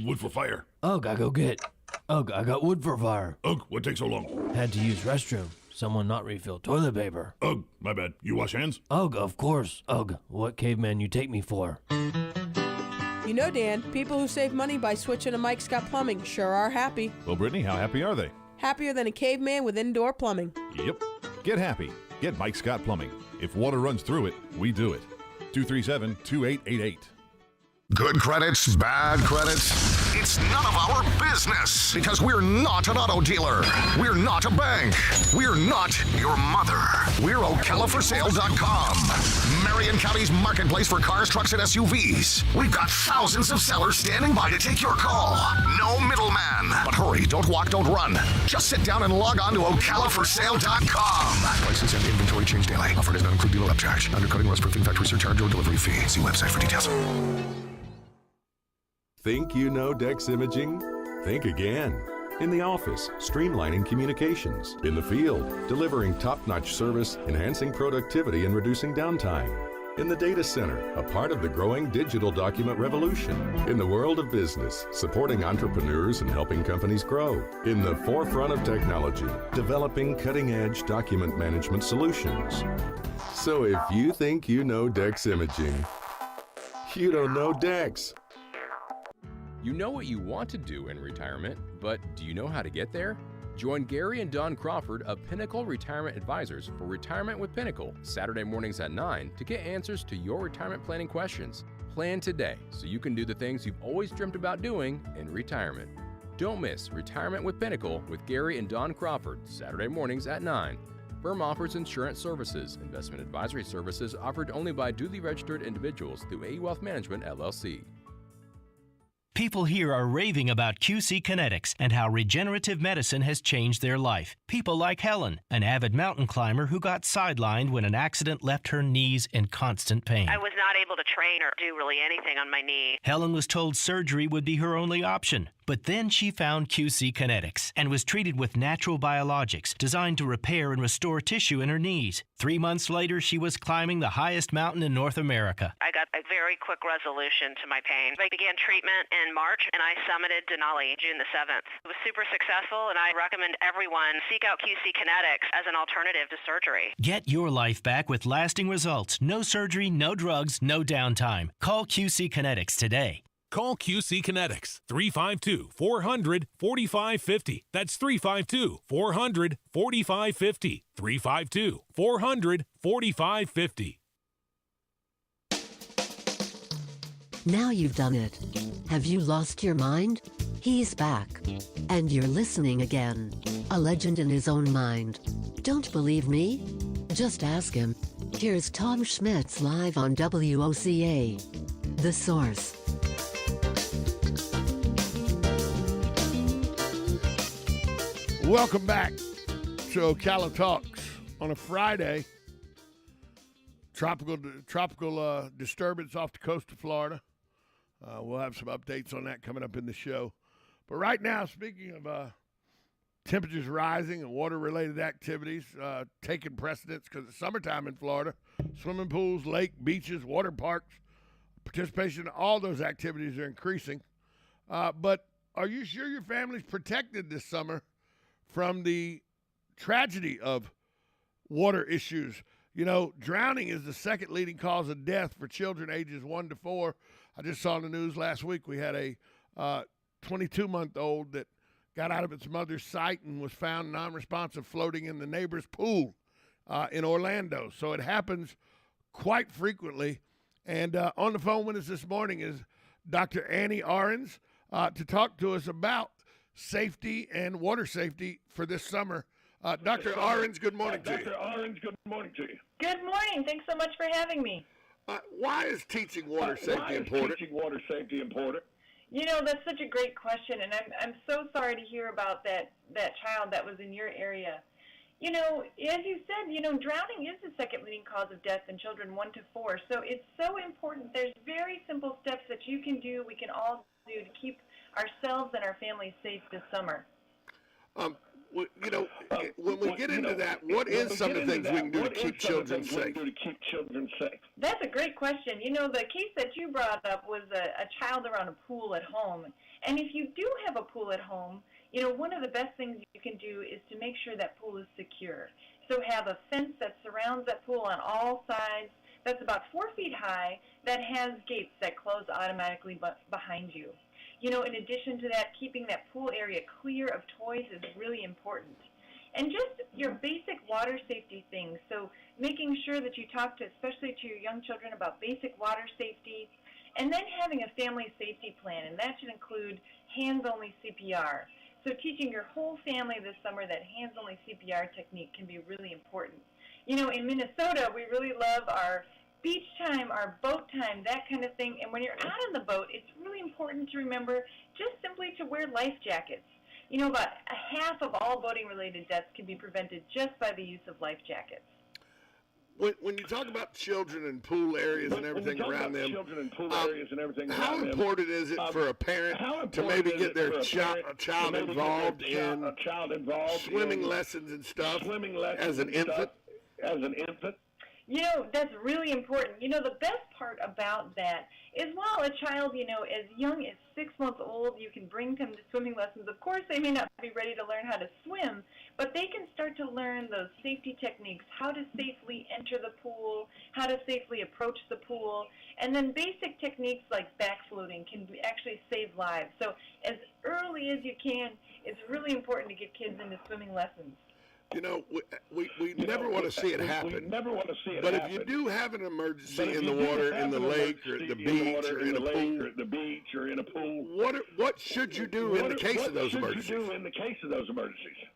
need wood for fire. Ugh, I go get. Ugh, I got wood for fire. Ugh, what takes so long? Had to use restroom. Someone not refill toilet paper. Ugh, my bad. You wash hands? Ugh, of course. Ugh, what caveman you take me for? You know, Dan, people who save money by switching to Mike's Got Plumbing sure are happy. Well, Brittany, how happy are they? Happier than a caveman with indoor plumbing. Yep. Get happy. Get Mike Scott Plumbing. If water runs through it, we do it. 237-2888. Good credits, bad credits. It's none of our business because we're not an auto dealer. We're not a bank. We're not your mother. We're OcalaForSale.com. Marion County's marketplace for cars, trucks, and SUVs. We've got thousands of sellers standing by to take your call. No middleman. But hurry, don't walk, don't run. Just sit down and log on to OcalaForSale.com. Prices and inventory change daily. Offer does not include dealer upcharge. Undercutting, rust-proofing, factory surcharge, or delivery fee. See website for details. Think you know Dex Imaging? Think again. In the office, streamlining communications. In the field, delivering top-notch service, enhancing productivity and reducing downtime. In the data center, a part of the growing digital document revolution. In the world of business, supporting entrepreneurs and helping companies grow. In the forefront of technology, developing cutting-edge document management solutions. So if you think you know Dex Imaging, you don't know Dex. You know what you want to do in retirement, but do you know how to get there? Join Gary and Don Crawford of Pinnacle Retirement Advisors for Retirement with Pinnacle, Saturday mornings at 9 to get answers to your retirement planning questions. Plan today so you can do the things you've always dreamt about doing in retirement. Don't miss Retirement with Pinnacle with Gary and Don Crawford, Saturday mornings at 9. Firm offers insurance services. Investment advisory services offered only by duly registered individuals through AE Wealth Management, LLC. People here are raving about QC Kinetics and how regenerative medicine has changed their life. People like Helen, an avid mountain climber who got sidelined when an accident left her knees in constant pain. I was not able to train or do really anything on my knee. Helen was told surgery would be her only option. But then she found QC Kinetics and was treated with natural biologics designed to repair and restore tissue in her knees. 3 months later, she was climbing the highest mountain in North America. I got a very quick resolution to my pain. I began treatment in March, and I summited Denali June the 7th. It was super successful, and I recommend everyone seek out QC Kinetics as an alternative to surgery. Get your life back with lasting results. No surgery, no drugs, no downtime. Call QC Kinetics today. Call QC Kinetics, 352-400-4550. That's 352-400-4550. 352-400-4550. Now you've done it. Have you lost your mind? He's back. And you're listening again. A legend in his own mind. Don't believe me? Just ask him. Here's Tom Schmitz live on WOCA. The Source. Welcome back to Ocala Talks on a Friday. Tropical disturbance off the coast of Florida. We'll have some updates on that coming up in the show. But right now, speaking of temperatures rising and water-related activities taking precedence because it's summertime in Florida, swimming pools, lake, beaches, water parks, participation in all those activities are increasing. But are you sure your family's protected this summer from the tragedy of water issues? You know, drowning is the second leading cause of death for children ages 1 to 4. I just saw in the news last week we had a 22-month-old that got out of its mother's sight and was found non-responsive floating in the neighbor's pool in Orlando. So it happens quite frequently. And on the phone with us this morning is Dr. Annie Arens to talk to us about safety and water safety for this summer. Dr. Arens, good morning to you. Dr. Arens, good morning to you. Good morning. Thanks so much for having me. Why is teaching water safety important? You know, that's such a great question, and I'm so sorry to hear about that child that was in your area. You know, as you said, you know, drowning is the second leading cause of death in children 1 to 4. So it's so important. There's very simple steps that you can do, we can all do to keep ourselves and our families safe this summer. when we get into that, what is some of the things we can do to keep children safe? That's a great question. The case that you brought up was a child around a pool at home. And if you do have a pool at home, one of the best things you can do is to make sure that pool is secure. So have a fence that surrounds that pool on all sides that's about 4 feet high that has gates that close automatically behind you. In addition to that, keeping that pool area clear of toys is really important. And just your basic water safety things. So making sure that you talk especially to your young children about basic water safety, and then having a family safety plan, and that should include hands-only CPR. So teaching your whole family this summer that hands-only CPR technique can be really important. In Minnesota, we really love our beach time, our boat time, that kind of thing. And when you're out on the boat, it's really important to remember just simply to wear life jackets. About half of all boating-related deaths can be prevented just by the use of life jackets. When you talk about children and pool areas and everything around them, how important is it for a parent to maybe get their child involved in swimming lessons and stuff as an infant? That's really important. The best part about that is while a child, as young as 6 months old, you can bring them to swimming lessons. Of course, they may not be ready to learn how to swim, but they can start to learn those safety techniques, how to safely enter the pool, how to safely approach the pool, and then basic techniques like backfloating can actually save lives. So as early as you can, it's really important to get kids into swimming lessons. We never want to see it happen. But if you do have an emergency in the water, in the lake, or at the beach, or in a pool, what should you do in the case of those emergencies?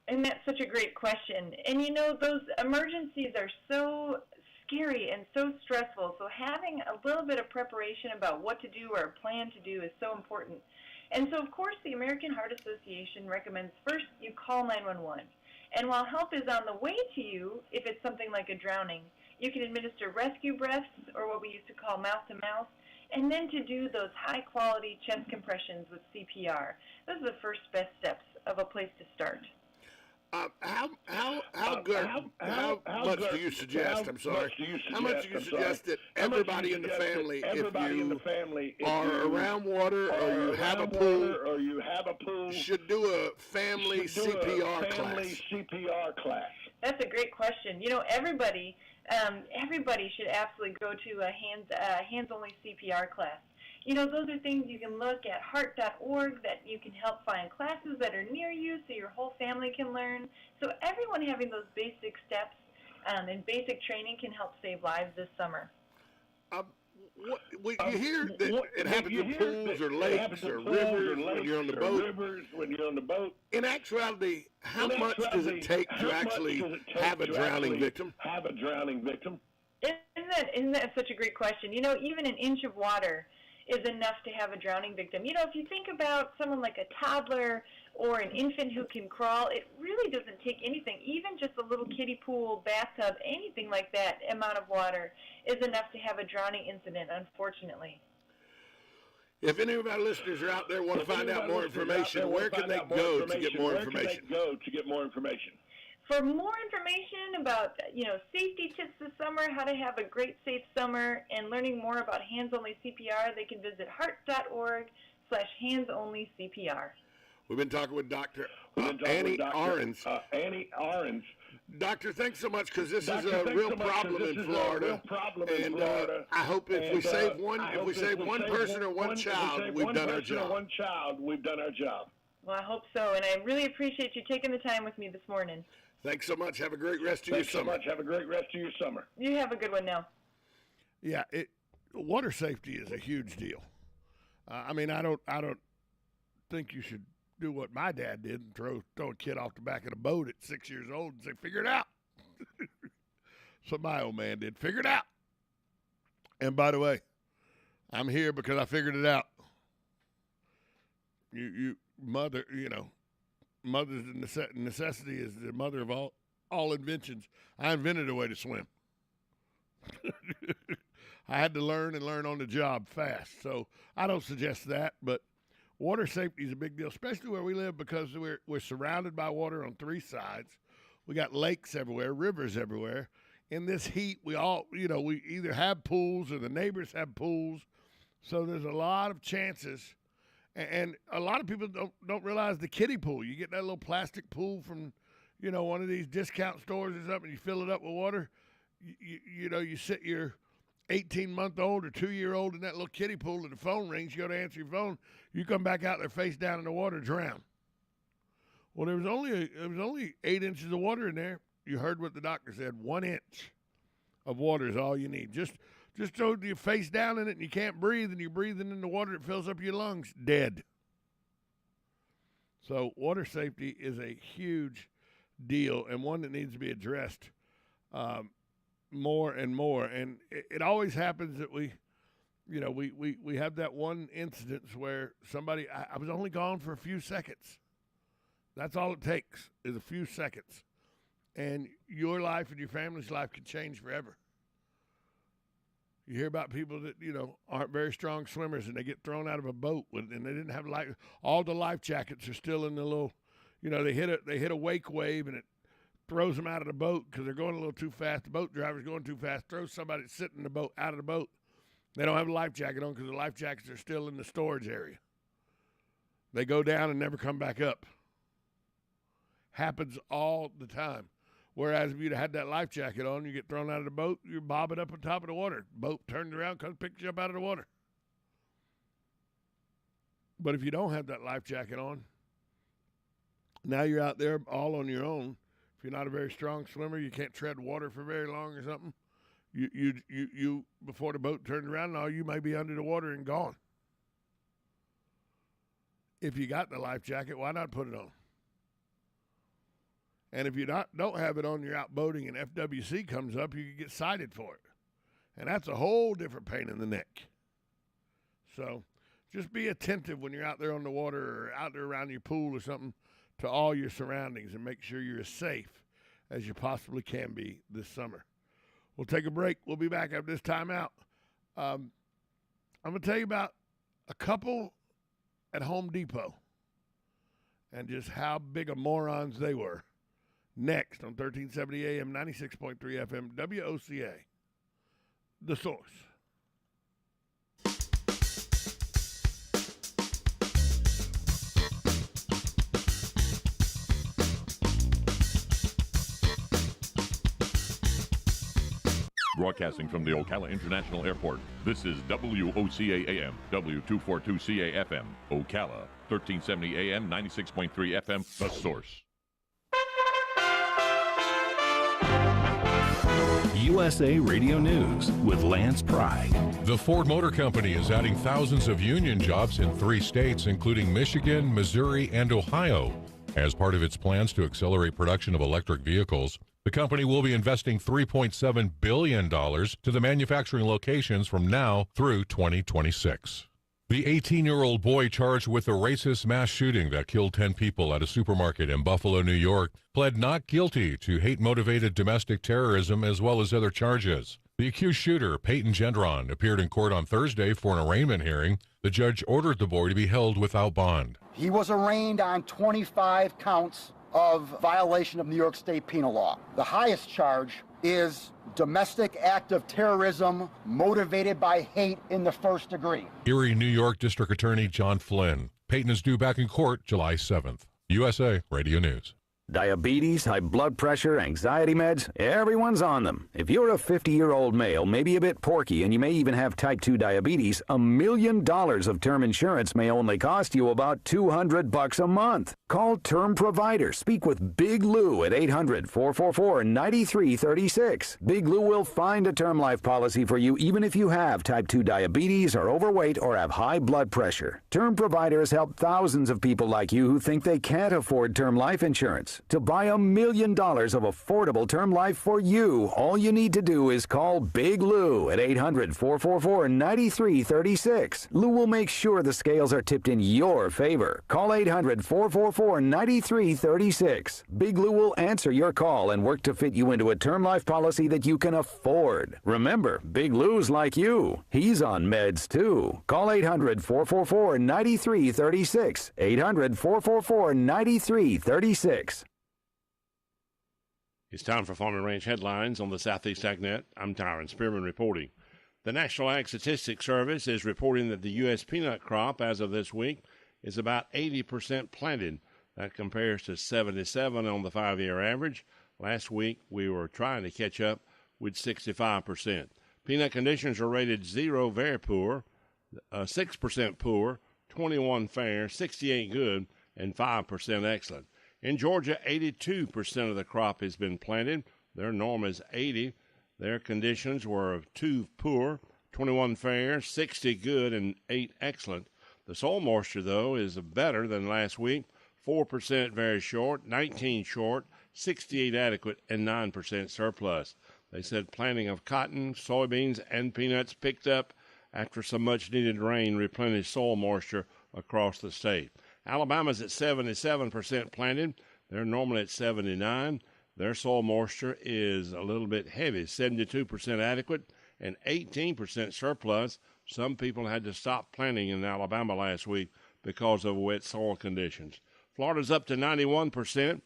And that's such a great question. And those emergencies are so scary and so stressful. So having a little bit of preparation about what to do or a plan to do is so important. And so, of course, the American Heart Association recommends first you call 911. And while help is on the way to you, if it's something like a drowning, you can administer rescue breaths, or what we used to call mouth-to-mouth, and then to do those high-quality chest compressions with CPR. Those are the first best steps of a place to start. How much do you suggest? I'm sorry. How much do you suggest that everybody in the family, if you are around water or you have a pool, should do a family CPR class? That's a great question. Everybody should absolutely go to a hands-only CPR class. Those are things you can look at heart.org that you can help find classes that are near you so your whole family can learn. So everyone having those basic steps and basic training can help save lives this summer. You hear that it happens in pools or lakes or rivers when you're on the boat. In actuality, how much does it take to actually have a drowning victim? Isn't that such a great question? Even an inch of water is enough to have a drowning victim. If you think about someone like a toddler or an infant who can crawl, it really doesn't take anything. Even just a little kiddie pool, bathtub, anything like that amount of water is enough to have a drowning incident, unfortunately. If any of our listeners are out there and want to find out more information, where can they go to get more information? For more information about, safety tips this summer, how to have a great, safe summer, and learning more about hands-only CPR, they can visit heart.org/hands-only-CPR. We've been talking with Dr. Annie Arens. Doctor, thanks so much, because this is a real problem in Florida. And I hope if we save one person or one child, we've done our job. Well, I hope so, and I really appreciate you taking the time with me this morning. Thanks so much. Have a great rest of your summer. You have a good one now. Yeah, water safety is a huge deal. I don't think you should do what my dad did and throw a kid off the back of the boat at 6 years old and say, figure it out. So my old man did. Figure it out. And by the way, I'm here because I figured it out. Mother's necessity is the mother of all inventions. I invented a way to swim. I had to learn on the job fast. So I don't suggest that, but water safety is a big deal, especially where we live because we're surrounded by water on three sides. We got lakes everywhere, rivers everywhere. In this heat, we either have pools or the neighbors have pools. So there's a lot of chances. And a lot of people don't realize the kiddie pool. You get that little plastic pool from, one of these discount stores or something, you fill it up with water. You sit your 18-month-old or 2-year-old in that little kiddie pool and the phone rings, you go to answer your phone, you come back out there face down in the water, drown. Well, there was only 8 inches of water in there. You heard what the doctor said. 1 inch of water is all you need. Just so you face down in it and you can't breathe and you're breathing in the water that fills up your lungs, dead. So water safety is a huge deal and one that needs to be addressed more and more. And it always happens that we have that one incident where somebody, I was only gone for a few seconds. That's all it takes is a few seconds. And your life and your family's life can change forever. You hear about people that, aren't very strong swimmers and they get thrown out of a boat and they didn't have life. All the life jackets are still in the little, they hit a wake wave and it throws them out of the boat because they're going a little too fast. The boat driver's going too fast, throws somebody that's sitting in the boat out of the boat. They don't have a life jacket on because the life jackets are still in the storage area. They go down and never come back up. Happens all the time. Whereas if you'd had that life jacket on, you get thrown out of the boat, you're bobbing up on top of the water. Boat turns around, comes picks you up out of the water. But if you don't have that life jacket on, now you're out there all on your own. If you're not a very strong swimmer, you can't tread water for very long or something. You before the boat turns around, now you may be under the water and gone. If you got the life jacket, why not put it on? And if you don't have it on, you're out boating and FWC comes up, you can get cited for it. And that's a whole different pain in the neck. So just be attentive when you're out there on the water or out there around your pool or something to all your surroundings and make sure you're as safe as you possibly can be this summer. We'll take a break. We'll be back after this timeout. I'm going to tell you about a couple at Home Depot and just how big of morons they were. Next on 1370 AM, 96.3 FM, WOCA, The Source. Broadcasting from the Ocala International Airport, this is WOCA AM, W242CA FM, Ocala, 1370 AM, 96.3 FM, The Source. USA Radio News with Lance Pride. The Ford Motor Company is adding thousands of union jobs in 3 states, including Michigan, Missouri, and Ohio. As part of its plans to accelerate production of electric vehicles, the company will be investing $3.7 billion to the manufacturing locations from now through 2026. The 18-year-old boy charged with a racist mass shooting that killed 10 people at a supermarket in Buffalo, New York, pled not guilty to hate-motivated domestic terrorism as well as other charges. The accused shooter, Peyton Gendron, appeared in court on Thursday for an arraignment hearing. The judge ordered the boy to be held without bond. He was arraigned on 25 counts of violation of New York State penal law. The highest charge is domestic act of terrorism motivated by hate in the first degree. Erie, New York District Attorney John Flynn. Peyton is due back in court July 7th. USA Radio News. Diabetes, high blood pressure, anxiety meds, everyone's on them. If you're a 50-year-old male, maybe a bit porky, and you may even have type 2 diabetes, $1 million of term insurance may only cost you about $200 a month. Call Term Provider. Speak with Big Lou at 800-444-9336. Big Lou will find a term life policy for you even if you have type 2 diabetes, are overweight, or have high blood pressure. Term Provider has helped thousands of people like you who think they can't afford term life insurance. chance to buy $1 million of affordable term life for you. All you need to do is call Big Lou at 800-444-9336. Lou will make sure the scales are tipped in your favor. Call 800-444-9336. Big Lou will answer your call and work to fit you into a term life policy that you can afford. Remember, Big Lou's like you. He's on meds too. Call 800-444-9336. 800-444-9336. It's time for Farm and Ranch headlines on the Southeast AgNet. I'm Tyron Spearman reporting. The National Ag Statistics Service is reporting that the U.S. peanut crop as of this week is about 80% planted. That compares to 77 on the 5-year average. Last week, we were trying to catch up with 65%. Peanut conditions are rated 0, very poor, 6% poor, 21 fair, 68 good, and 5% excellent. In Georgia, 82% of the crop has been planted. Their norm is 80. Their conditions were 2 poor, 21 fair, 60 good, and 8 excellent. The soil moisture, though, is better than last week. 4% very short, 19 short, 68 adequate, and 9% surplus. They said planting of cotton, soybeans, and peanuts picked up after some much-needed rain replenished soil moisture across the state. Alabama's at 77% planted. They're normally at 79. Their soil moisture is a little bit heavy, 72% adequate and 18% surplus. Some people had to stop planting in Alabama last week because of wet soil conditions. Florida's up to 91%.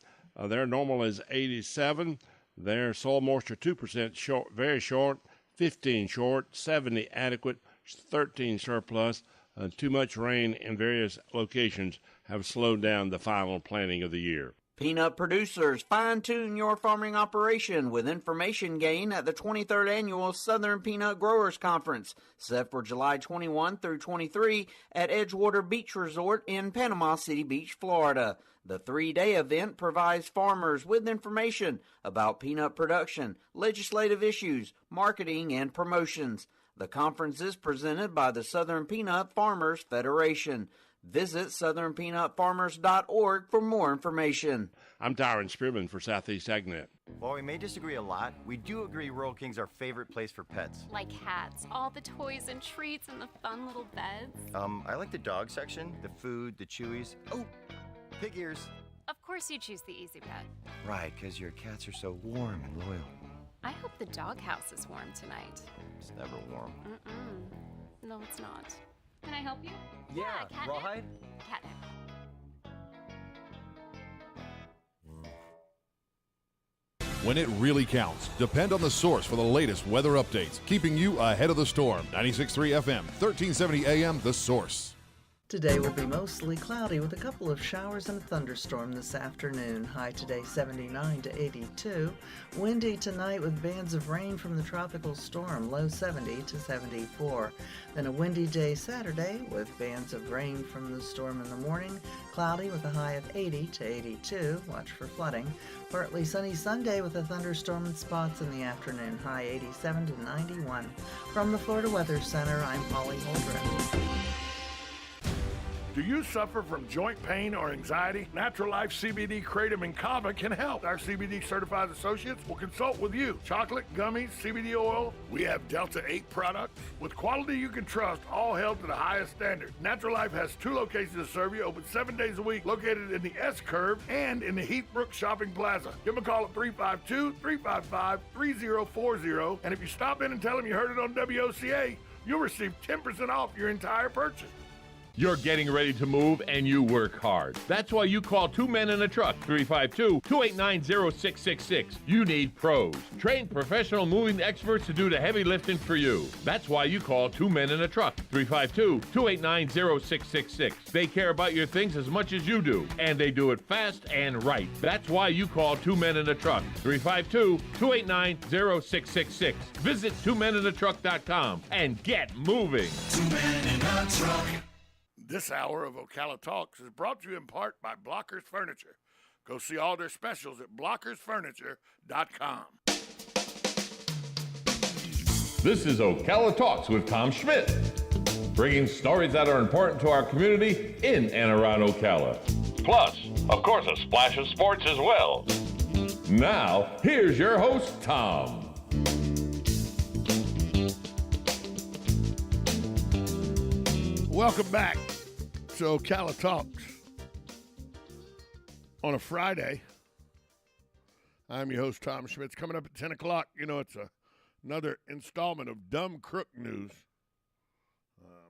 Their normal is 87. Their soil moisture 2% short, very short, 15 short, 70 adequate, 13 surplus. Too much rain in various locations have slowed down the final planting of the year. Peanut producers, fine-tune your farming operation with information gain at the 23rd Annual Southern Peanut Growers Conference, set for July 21 through 23 at Edgewater Beach Resort in Panama City Beach, Florida. The 3-day event provides farmers with information about peanut production, legislative issues, marketing, and promotions. The conference is presented by the Southern Peanut Farmers Federation. Visit southernpeanutfarmers.org for more information. I'm Tyron Spearman for Southeast AgNet. While we may disagree a lot, we do agree Rural King's our favorite place for pets. Like cats, all the toys and treats and the fun little beds. I like the dog section, the food, the chewies. Oh, pig ears. Of course you choose the Easy Pet. Right, because your cats are so warm and loyal. I hope the doghouse is warm tonight. It's never warm. No, it's not. Can I help you? Yeah, catnip. Rawhide? Catnip. When it really counts, depend on the source for the latest weather updates, keeping you ahead of the storm. 96.3 FM, 1370 AM, The Source. Today will be mostly cloudy with a couple of showers and a thunderstorm this afternoon. High today 79 to 82. Windy tonight with bands of rain from the tropical storm. Low 70 to 74. Then a windy day Saturday with bands of rain from the storm in the morning. Cloudy with a high of 80 to 82. Watch for flooding. Partly sunny Sunday with a thunderstorm in spots in the afternoon. High 87 to 91. From the Florida Weather Center, I'm Polly Holdren. Do you suffer from joint pain or anxiety? Natural Life CBD Kratom and Kava can help. Our CBD certified associates will consult with you. Chocolate, gummies, CBD oil. We have Delta 8 products with quality you can trust, all held to the highest standard. Natural Life has 2 locations to serve you, open 7 days a week, located in the S-Curve and in the Heathbrook Shopping Plaza. Give them a call at 352-355-3040. And if you stop in and tell them you heard it on WOCA, you'll receive 10% off your entire purchase. You're getting ready to move and you work hard. That's why you call Two Men in a Truck, 352-289-0666. You need pros, trained professional moving experts to do the heavy lifting for you. That's why you call Two Men in a Truck, 352-289-0666. They care about your things as much as you do, and they do it fast and right. That's why you call Two Men in a Truck, 352-289-0666. Visit twomeninatruck.com and get moving. 2 Men in a Truck. This hour of Ocala Talks is brought to you in part by Blockers Furniture. Go see all their specials at blockersfurniture.com. This is Ocala Talks with Tom Schmidt, bringing stories that are important to our community in and around Ocala. Plus, of course, a splash of sports as well. Now, here's your host, Tom. Welcome back to Ocala Talks on a Friday. I'm your host, Tom Schmitz. Coming up at 10 o'clock, you know, it's another installment of Dumb Crook News.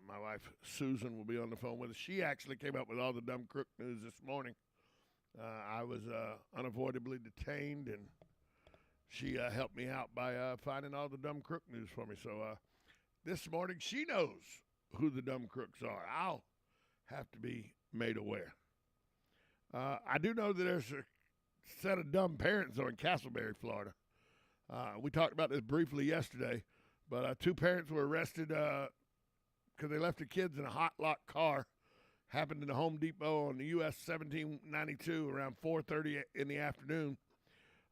My wife, Susan, will be on the phone with us. She actually came up with all the Dumb Crook News this morning. I was unavoidably detained, and she helped me out by finding all the Dumb Crook News for me. So this morning, she knows who the dumb crooks are. I'll have to be made aware. I do know that there's a set of dumb parents in Castleberry, Florida. We talked about this briefly yesterday, but two parents were arrested because they left their kids in a hot lot car. Happened in the Home Depot on the US 1792 around 4:30 in the afternoon.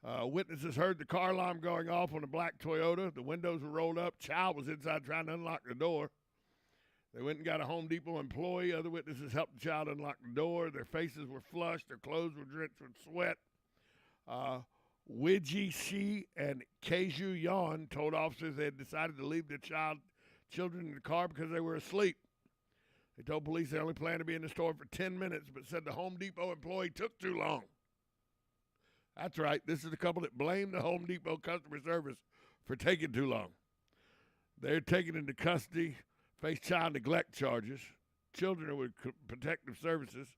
Witnesses heard the car alarm going off on a black Toyota. The windows were rolled up. Child was inside trying to unlock the door. They went and got a Home Depot employee. Other witnesses helped the child unlock the door. Their faces were flushed. Their clothes were drenched with sweat. Widgie C. and Keju Yon told officers they had decided to leave their children in the car because they were asleep. They told police they only planned to be in the store for 10 minutes, but said the Home Depot employee took too long. That's right. This is the couple that blamed the Home Depot customer service for taking too long. They're taken into custody. Face child neglect charges. Children are with protective services.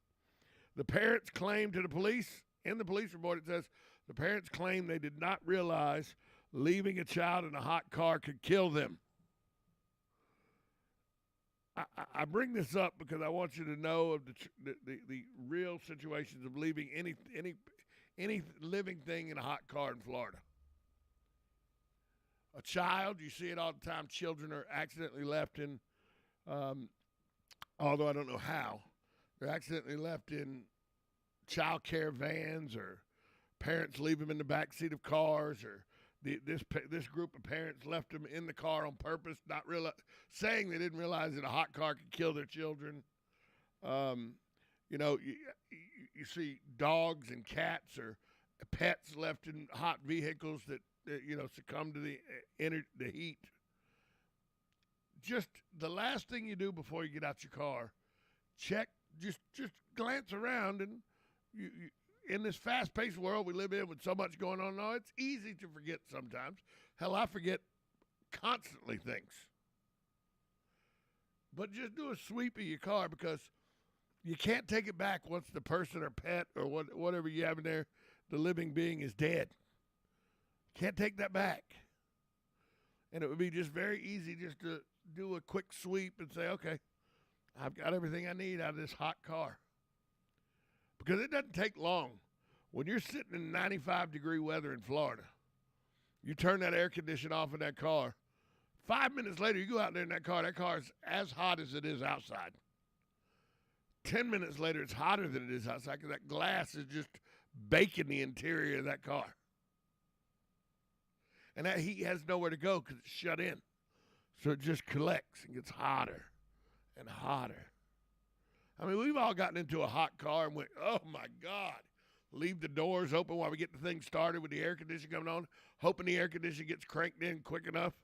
The parents claimed to the police, in the police report it says, the parents claimed they did not realize leaving a child in a hot car could kill them. I bring this up because I want you to know of the real situations of leaving any living thing in a hot car in Florida. A child, you see it all the time, children are accidentally left in, although I don't know how, they're accidentally left in child care vans, or parents leave them in the back seat of cars, or this group of parents left them in the car on purpose, not saying they didn't realize that a hot car could kill their children. You know, you see dogs and cats or pets left in hot vehicles that you know, succumb to the heat. Just the last thing you do before you get out your car, check, just glance around, and you in this fast-paced world we live in with so much going on now, it's easy to forget sometimes. Hell, I forget constantly things. But just do a sweep of your car, because you can't take it back once the person or pet or whatever you have in there, the living being, is dead. Can't take that back. And it would be just very easy just to do a quick sweep and say, okay, I've got everything I need out of this hot car. Because it doesn't take long. When you're sitting in 95-degree weather in Florida, you turn that air conditioner off in that car. 5 minutes later, you go out there in that car is as hot as it is outside. 10 minutes later, it's hotter than it is outside, because that glass is just baking the interior of that car. And that heat has nowhere to go because it's shut in. So it just collects and gets hotter and hotter. I mean, we've all gotten into a hot car and went, oh, my God. Leave the doors open while we get the thing started with the air conditioning coming on, hoping the air conditioning gets cranked in quick enough.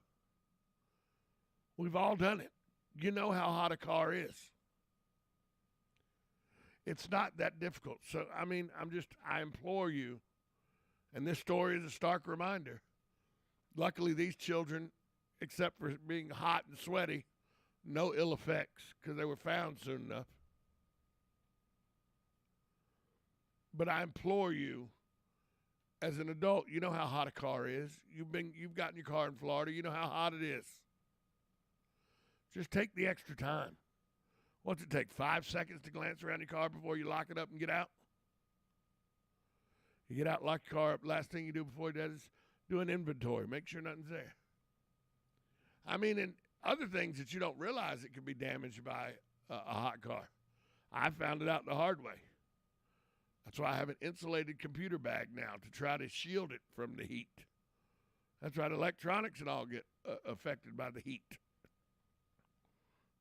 We've all done it. You know how hot a car is. It's not that difficult. So, I mean, I implore you, and this story is a stark reminder. Luckily, these children, except for being hot and sweaty, no ill effects because they were found soon enough. But I implore you, as an adult, you know how hot a car is. You've gotten your car in Florida. You know how hot it is. Just take the extra time. What's it take, 5 seconds to glance around your car before you lock it up and get out? You get out, lock your car up. Last thing you do before you do is do an inventory. Make sure nothing's there. I mean, and other things that you don't realize that can be damaged by a hot car. I found it out the hard way. That's why I have an insulated computer bag now to try to shield it from the heat. That's right, electronics and all get affected by the heat.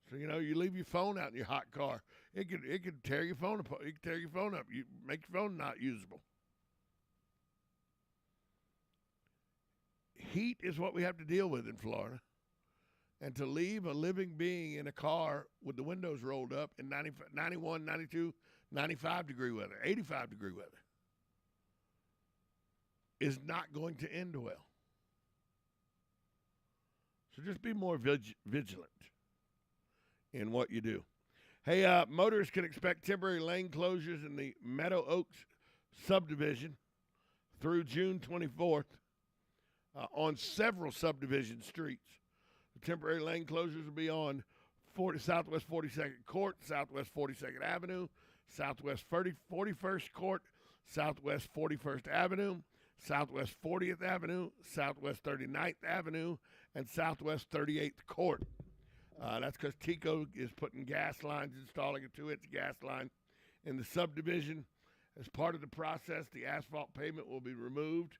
So, you leave your phone out in your hot car. It could tear your phone apart. It could tear your phone up. You make your phone not usable. Heat is what we have to deal with in Florida. And to leave a living being in a car with the windows rolled up in 91, 92, 95-degree weather, 85-degree weather, is not going to end well. So just be more vigilant in what you do. Hey, motorists can expect temporary lane closures in the Meadow Oaks subdivision through June 24th on several subdivision streets. The temporary lane closures will be on Southwest 42nd Court, Southwest 42nd Avenue, Southwest 41st Court, Southwest 41st Avenue, Southwest 40th Avenue, Southwest 39th Avenue, and Southwest 38th Court. That's because TECO is putting gas lines, installing a 2-inch gas line in the subdivision. As part of the process, the asphalt pavement will be removed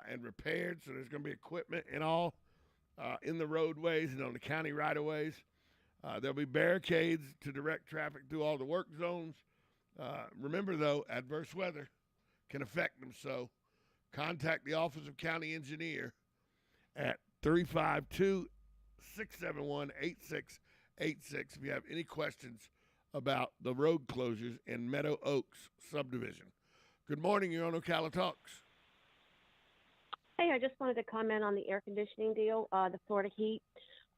and repaired, so there's going to be equipment and all in the roadways and on the county right-of-ways. There'll be barricades to direct traffic through all the work zones. Remember, though, adverse weather can affect them, so contact the Office of County Engineer at 352-671-8686 if you have any questions about the road closures in Meadow Oaks subdivision. Good morning. You're on Ocala Talks. Hey, I just wanted to comment on the air conditioning deal, the Florida heat.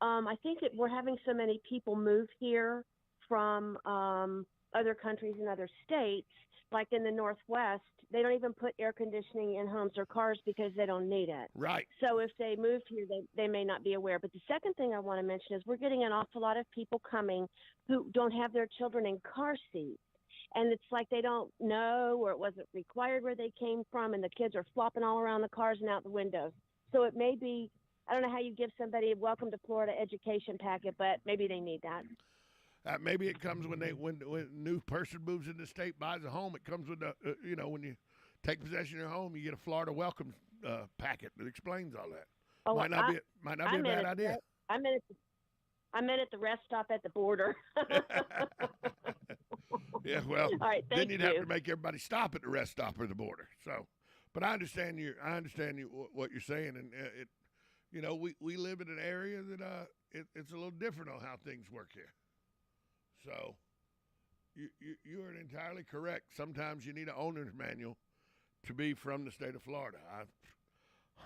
I think we're having so many people move here from other countries and other states, like in the Northwest, they don't even put air conditioning in homes or cars because they don't need it. Right. So if they moved here, they may not be aware. But the second thing I want to mention is we're getting an awful lot of people coming who don't have their children in car seats. And it's like they don't know, or it wasn't required where they came from, and the kids are flopping all around the cars and out the windows. So it may be, I don't know how you give somebody a welcome to Florida education packet, but maybe they need that. Maybe it comes when a new person moves in the state, buys a home. It comes with when you take possession of your home, you get a Florida welcome packet that explains all that. Oh, might not be a bad idea. I meant at the rest stop at the border. Yeah, well, all right, then you'd you. have to make everybody stop at the rest stop or the border. So, but I understand what you're saying, and we live in an area that it's a little different on how things work here. So, you are entirely correct. Sometimes you need an owner's manual to be from the state of Florida. I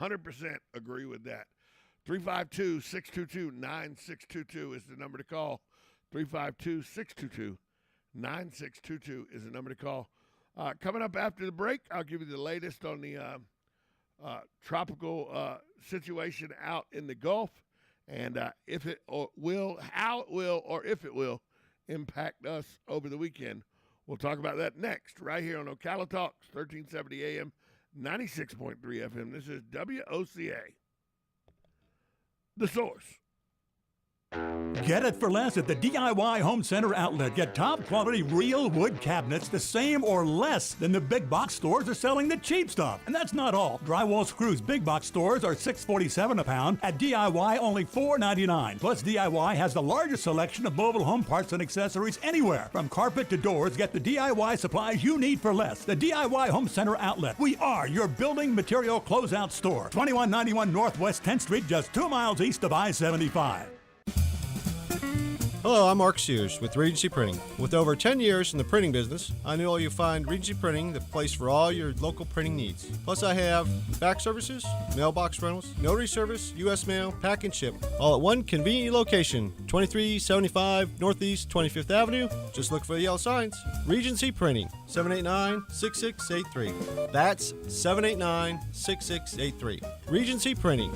100% agree with that. 352-622-9622 is the number to call. 352-622-9622 is the number to call. Coming up after the break, I'll give you the latest on the tropical situation out in the Gulf, and how it will impact us over the weekend. We'll talk about that next, right here on Ocala Talks, 1370 AM, 96.3 FM. This is WOCA, The Source. Get it for less at the DIY Home Center outlet. Get top quality real wood cabinets the same or less than the big box stores are selling the cheap stuff. And that's not all. Drywall screws big box stores are $6.47 a pound. At DIY only $4.99. Plus DIY has the largest selection of mobile home parts and accessories anywhere. From carpet to doors, get the DIY supplies you need for less. The DIY Home Center outlet. We are your building material closeout store. 2191 Northwest 10th Street, just 2 miles east of I-75. Hello, I'm Mark Sears with Regency Printing. With over 10 years in the printing business, I know you'll find Regency Printing the place for all your local printing needs. Plus, I have fax services, mailbox rentals, notary service, U.S. mail, pack and ship, all at one convenient location, 2375 Northeast 25th Avenue. Just look for the yellow signs. Regency Printing, 789-6683. That's 789-6683. Regency Printing.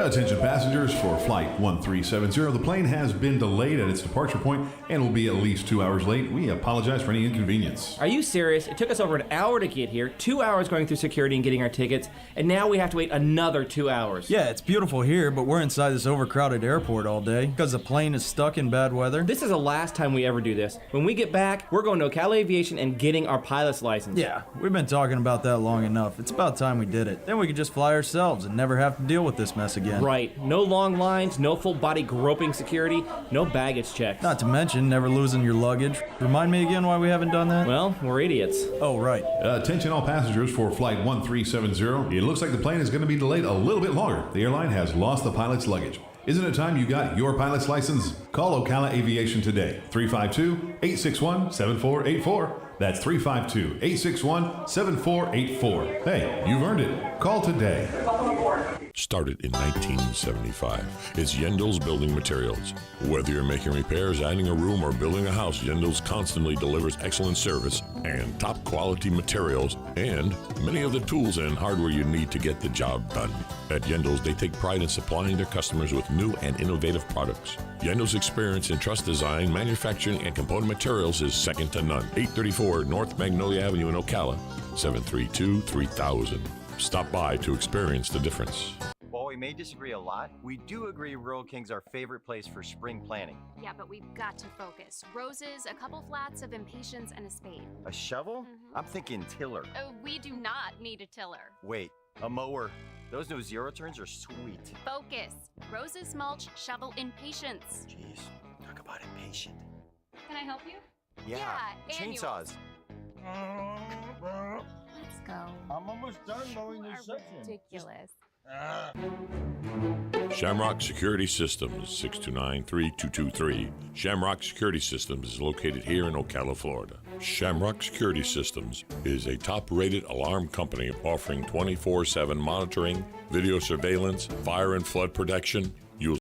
Attention passengers for Flight 1370. The plane has been delayed at its departure point and will be at least 2 hours late. We apologize for any inconvenience. Are you serious? It took us over an hour to get here, 2 hours going through security and getting our tickets, and now we have to wait another 2 hours. Yeah, it's beautiful here, but we're inside this overcrowded airport all day because the plane is stuck in bad weather. This is the last time we ever do this. When we get back, we're going to Ocala Aviation and getting our pilot's license. Yeah, we've been talking about that long enough. It's about time we did it. Then we could just fly ourselves and never have to deal with this mess again. again. Right. No long lines, no full body groping security, no baggage checks. Not to mention never losing your luggage. Remind me again why we haven't done that? Well, we're idiots. Oh, right. Attention all passengers for Flight 1370. It looks like the plane is going to be delayed a little bit longer. The airline has lost the pilot's luggage. Isn't it time you got your pilot's license? Call Ocala Aviation today. 352-861-7484. That's 352-861-7484. Hey, you've earned it. Call today. Started in 1975. It's Yendel's Building Materials. Whether you're making repairs, adding a room, or building a house, Yendel's constantly delivers excellent service and top quality materials and many of the tools and hardware you need to get the job done. At Yendel's, they take pride in supplying their customers with new and innovative products. Yendel's experience in truss design, manufacturing, and component materials is second to none. 834 North Magnolia Avenue in Ocala, 732-3000. Stop by to experience the difference. While we may disagree a lot, we do agree Rural King's our favorite place for spring planting. Yeah, but we've got to focus. Roses, a couple flats of impatiens, and a spade. A shovel? I'm thinking tiller. Oh, we do not need a tiller. Wait, a mower. Those no zero turns are sweet. Focus. Roses, mulch, shovel, impatiens. Jeez, talk about impatient. Can I help you? Yeah, chainsaws. Let's go. I'm almost done mowing this section. Ridiculous. Shamrock Security Systems, 629-3223. Shamrock Security Systems is located here in Ocala, Florida. Shamrock Security Systems is a top-rated alarm company offering 24/7 monitoring, video surveillance, fire and flood protection,